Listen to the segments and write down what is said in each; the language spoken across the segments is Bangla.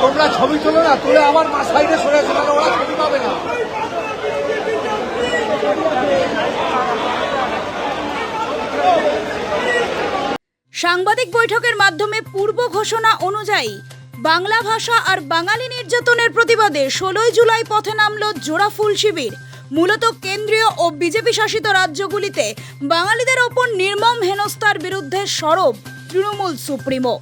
তোমরা ছবি তোলো না, তুলে আমার সাইডে সরে আসো, ওরা ছবি পাবে না। সাংবাদিক বৈঠকের মাধ্যমে পূর্ব ঘোষণা অনুযায়ী বাংলা ভাষা আর বাঙালি নির্যাতনের প্রতিবাদে 16 জুলাই পথে নামল জোড়াফুল শিবির। মূলত কেন্দ্রীয় ও বিজেপি শাসিত রাজ্যগুলিতে বাঙালিদের ওপর নির্মম হেনস্থার বিরুদ্ধে সরব তৃণমূল সুপ্রিমো।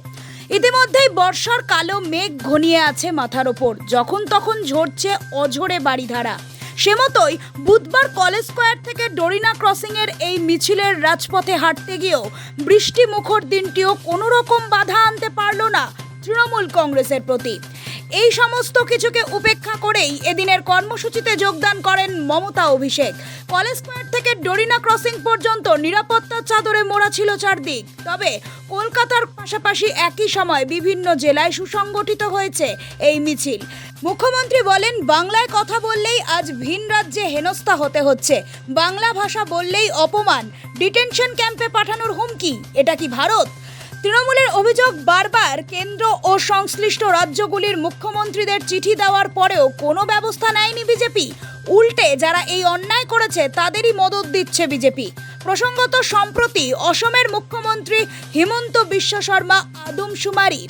ইতিমধ্যেই বর্ষার কালো মেঘ ঘনিয়ে আছে মাথার ওপর, যখন তখন ঝরছে অঝোরে বাড়িধারা। সে মতোই বুধবার কলেজ স্কোয়ার থেকে ডোরিনা ক্রসিং এর এই মিছিলের রাজপথে হাঁটতে গিয়েও বৃষ্টি মুখর দিনটিও কোনো রকম বাধা আনতে পারল না তৃণমূল কংগ্রেসের প্রতি। এই সমস্ত কিছুকে উপেক্ষা করেই এদিনের কর্মসূচিতে যোগদান করেন মমতা অভিষেক। কলেজ স্কোয়ার থেকে ডোরিনা ক্রসিং পর্যন্ত নিরাপত্তার চাদরে মোড়া ছিল চারদিক। তবে কলকাতার পাশাপাশি একই সময় বিভিন্ন জেলায় সুসংগঠিত হয়েছে এই মিছিল। মুখ্যমন্ত্রী বলেন, বাংলায় কথা বললেই আজ ভিন রাজ্যে হেনস্থা হতে হচ্ছে, বাংলা ভাষা বললেই অপমান, ডিটেনশন ক্যাম্পে পাঠানোর হুমকি। এটা কি ভারত? তৃণমূলের অভিযোগ, বারবার কেন্দ্র ও সংশ্লিষ্ট রাজ্যগুলির মুখ্যমন্ত্রীদের চিঠি দেওয়ার পরেও কোনো ব্যবস্থা নেয়নি বিজেপি। উল্টে যারা এই অন্যায় করেছে তাদেরই মদত দিচ্ছে বিজেপি। প্রসঙ্গত, সম্প্রতি অসমের মুখ্যমন্ত্রী হিমন্ত বিশ্ব শর্মা আদমশুমারি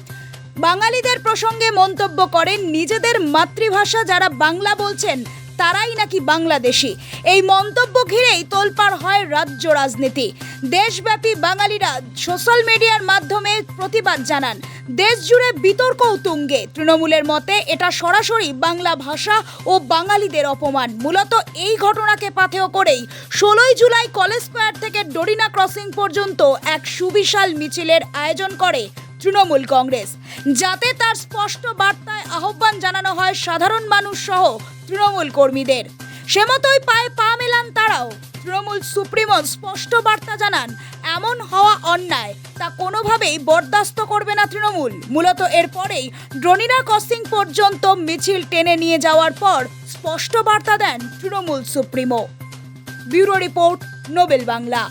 বাঙালিদের প্রসঙ্গে মন্তব্য করেন, নিজেদের মাতৃভাষা যারা বাংলা বলছেন তারাই নাকি বাংলাদেশি। এই মন্তব্য ঘিরেই তোলপাড় হয় রাজ্য রাজনীতি। দেশব্যাপী বাঙালিরা সোশ্যাল মিডিয়ার মাধ্যমে প্রতিবাদ জানান। দেশ জুড়ে বিতর্কও তুঙ্গে। তৃণমূলের মতে এটা সরাসরি বাংলা ভাষা ও বাঙালিদের অপমান। মূলত এই ঘটনাকে পাথেয় করেই 16 জুলাই কলেজ স্কোয়ার থেকে ডোরিনা ক্রসিং পর্যন্ত এক সুবিশাল মিছিলের আয়োজন করে তৃণমূল কংগ্রেস, যাতে তার স্পষ্ট বার্তায় আহ্বান জানানো হয় সাধারণ মানুষ সহ তৃণমূল কর্মীদের। সে মতোই পায়ে পা মেলান তারাও। তৃণমূল সুপ্রিমো স্পষ্ট বার্তা জানান, এমন হওয়া অন্যায়, তা কোনোভাবেই বরদাস্ত করবে না তৃণমূল। মূলত এরপরেই ডোরিনা ক্রসিং পর্যন্ত মিছিল টেনে নিয়ে যাওয়ার পর স্পষ্ট বার্তা দেন Trinamool supremo. Bureau report, Nobel Bangla.